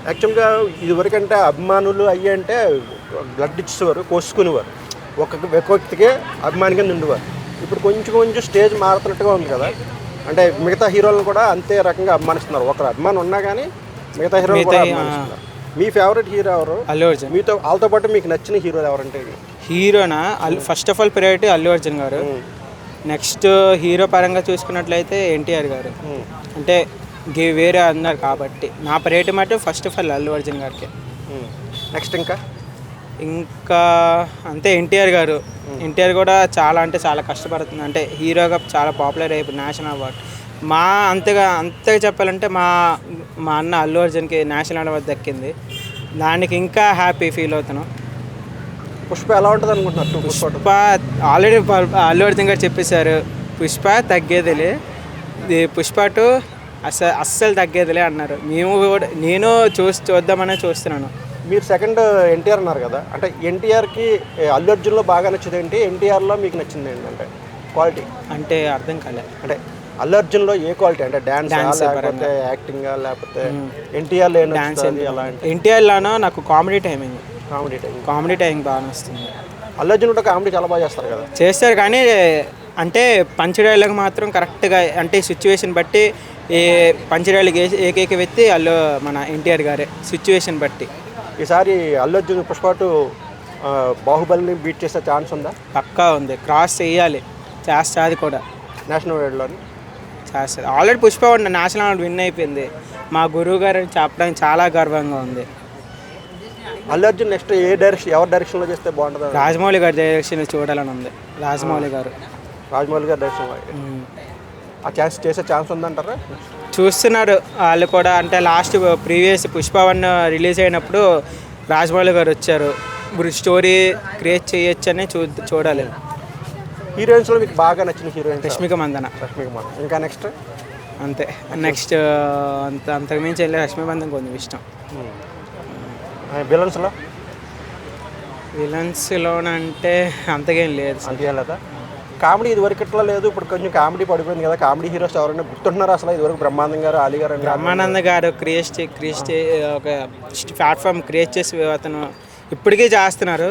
యాక్చువల్గా ఇదివరకంటే అభిమానులు అయ్యి అంటే బ్లడ్ ఇచ్చేవారు, కోసుకునేవారు, ఒక్కొక్క వ్యక్తికే అభిమానిగా ఉండేవారు. ఇప్పుడు కొంచెం కొంచెం స్టేజ్ మారుతున్నట్టుగా ఉంది కదా, అంటే మిగతా హీరోలను కూడా అంతే రకంగా అభిమానిస్తున్నారు. ఒకరు అభిమానం ఉన్నా కానీ మిగతా హీరోలు కూడా అభిమానిస్తున్నారు. మీ ఫేవరెట్ హీరో ఎవరు? అల్లు అర్జున్. మీతో వాళ్ళతో పాటు మీకు నచ్చిన హీరోలు ఎవరంటే? హీరోనా first of all priority Allu Arjun గారు. నెక్స్ట్ హీరో పరంగా చూసుకున్నట్లయితే ఎన్టీఆర్ గారు. అంటే వేరే అన్నారు కాబట్టి నా ప్రయారిటీ మాట first of all Allu Arjun గారికి. నెక్స్ట్ ఇంకా అంతే ఎన్టీఆర్ గారు. ఎన్టీఆర్ కూడా చాలా అంటే చాలా కష్టపడుతుంది, అంటే హీరోగా చాలా పాపులర్ అయిపోయి నేషనల్ అవార్డు. అంతగా చెప్పాలంటే మా అన్న అల్లు అర్జున్కి నేషనల్ అవార్డు దక్కింది. దానికి ఇంకా హ్యాపీ ఫీల్ అవుతున్నాం. పుష్ప ఎలా ఉంటుంది అనుకుంటున్నారు? పుష్ప ఆల్రెడీ అల్లు అర్జున్ గారు చెప్పేశారు, పుష్ప తగ్గేదిలే, పుష్ప 2 అస్సలు తగ్గేదిలే అన్నారు. నేను చూద్దామనే చూస్తున్నాను. మీరు సెకండ్ ఎన్టీఆర్ అన్నారు కదా, అంటే ఎన్టీఆర్కి అల్లు అర్జున్లో బాగా నచ్చింది ఏంటి, ఎన్టీఆర్లో మీకు నచ్చింది ఏంటంటే క్వాలిటీ? అంటే అర్థం కాలే. అంటే అల్లు అర్జున్లో ఏ క్వాలిటీ, అంటే డాన్స్ లేకపోతే యాక్టింగ్ లేకపోతే ఎన్టీఆర్ డాన్స్? ఎన్టీఆర్లోనో నాకు కామెడీ టైమింగ్ బాగా వస్తుంది. అల్లు అర్జున్ కూడా కామెడీ చాలా బాగా చేస్తారు కదా. చేస్తారు కానీ అంటే పంచడాయిలకు మాత్రం కరెక్ట్గా, అంటే సిచ్యువేషన్ బట్టి ఏ పంచడాయిలకు ఏకైక వ్యక్తి మన ఎన్టీఆర్ గారే, సిచ్యువేషన్ బట్టి. ఈసారి అల్లు అర్జున్ పుష్ప 2 బాహుబలిని బీట్ చేసే ఛాన్స్ ఉందా? పక్కా ఉంది, క్రాస్ చేయాలి, చేస్తుంది కూడా. నేషనల్ అవార్డులోని చేస్తుంది. Already Pushpa 1 national award win అయిపోయింది. మా గురువు గారు చెప్పడానికి చాలా గర్వంగా ఉంది. అల్లు అర్జున్ నెక్స్ట్ ఎవరి డైరెక్షన్లో చేస్తే బాగుంటుంది? రాజమౌళి గారి డైరెక్షన్ చూడాలని ఉంది. రాజమౌళి గారి డైరెక్షన్ ఆ ఛాన్స్ చేసే ఛాన్స్ ఉందంటారా? చూస్తున్నారు వాళ్ళు కూడా. అంటే లాస్ట్ ప్రీవియస్ పుష్ప 1 రిలీజ్ అయినప్పుడు రాజమౌళి గారు వచ్చారు, స్టోరీ క్రియేట్ చేయొచ్చని చూడాలి. హీరోయిన్స్లో మీకు బాగా నచ్చిన హీరోయిన్? రష్మిక మందన. ఇంకా నెక్స్ట్? అంతే. నెక్స్ట్ అంతకుమించి వెళ్ళి రష్మిక మందన కొంచెం ఇష్టం. విలన్స్లోనంటే అంతకేం లేదు. అంతేం లేదా? కామెడీ ఇదివరకు ఇట్లా లేదు, ఇప్పుడు కొంచెం కామెడీ పడిపోయింది కదా. కామెడీ హీరోస్ ఎవరైనా గుర్తుంటున్నారు అసలు? ఇదివరకు బ్రహ్మానందం గారు, అలీ గారు. బ్రహ్మానంద గారు ఒక ప్లాట్ఫామ్ క్రియేట్ చేసి అతను ఇప్పటికీ చేస్తున్నారు.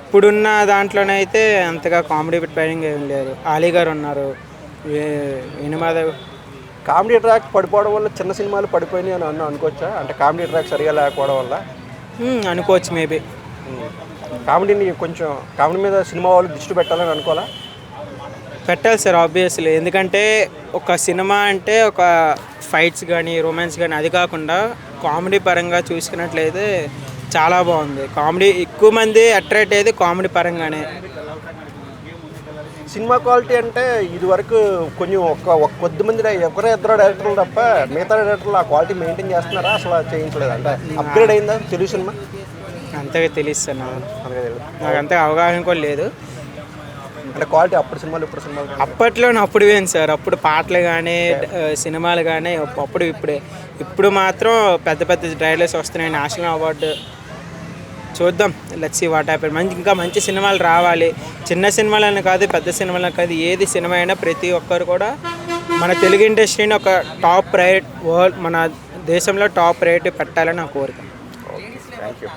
ఇప్పుడున్న దాంట్లోనైతే అంతగా కామెడీ ట్రైనింగ్ ఏం లేదు. అలీ గారు ఉన్నారు, వినుమాధవ్. కామెడీ ట్రాక్ పడిపోవడం వల్ల చిన్న సినిమాలు పడిపోయినాయి అని అనుకోవచ్చా? అంటే కామెడీ ట్రాక్ సరిగా లేకపోవడం వల్ల అనుకోవచ్చు. మేబీ కామెడీని కొంచెం కామెడీ మీద సినిమా వాళ్ళు దృష్టి పెట్టాలని అనుకోవాలా? పెట్టాలి సార్, ఆబ్వియస్లీ. ఎందుకంటే ఒక సినిమా అంటే ఒక ఫైట్స్ కానీ రొమాన్స్ కానీ, అది కాకుండా కామెడీ పరంగా చూసుకున్నట్లయితే చాలా బాగుంది. కామెడీ ఎక్కువ మంది అట్రాక్ట్ అయ్యేది కామెడీ పరంగానే. సినిమా క్వాలిటీ అంటే ఇది వరకు కొంచెం కొద్ది మంది ఇద్దరు డైరెక్టర్లు తప్ప మిగతా డైరెక్టర్లు ఆ క్వాలిటీ మెయింటైన్ చేస్తున్నారా, అసలు చేయించలేదు? అంటే అప్గ్రేడ్ అయిందా తెలుగు సినిమా? అంతగా తెలుస్తుంది నాకు, అంతగా అవగాహన కూడా లేదు. అంటే క్వాలిటీ అప్పుడు సినిమాలు ఇప్పుడు సినిమాలు అప్పట్లో అప్పుడు వేయండి సార్. అప్పుడు పాటలు కానీ సినిమాలు కానీ అప్పుడు ఇప్పుడు మాత్రం పెద్ద పెద్ద ట్రైలర్స్ వస్తున్నాయి, నేషనల్ అవార్డు. చూద్దాం, లెట్స్ సీ వాట్ హ్యాపెన్. ఇంకా మంచి సినిమాలు రావాలి. చిన్న సినిమాలని కాదు, పెద్ద సినిమాలని కాదు, ఏది సినిమా అయినా ప్రతి ఒక్కరు కూడా మన తెలుగు ఇండస్ట్రీని ఒక టాప్ ప్రయారిటీ, మన దేశంలో టాప్ ప్రయారిటీ పెట్టాలని నా కోరిక. Thank you.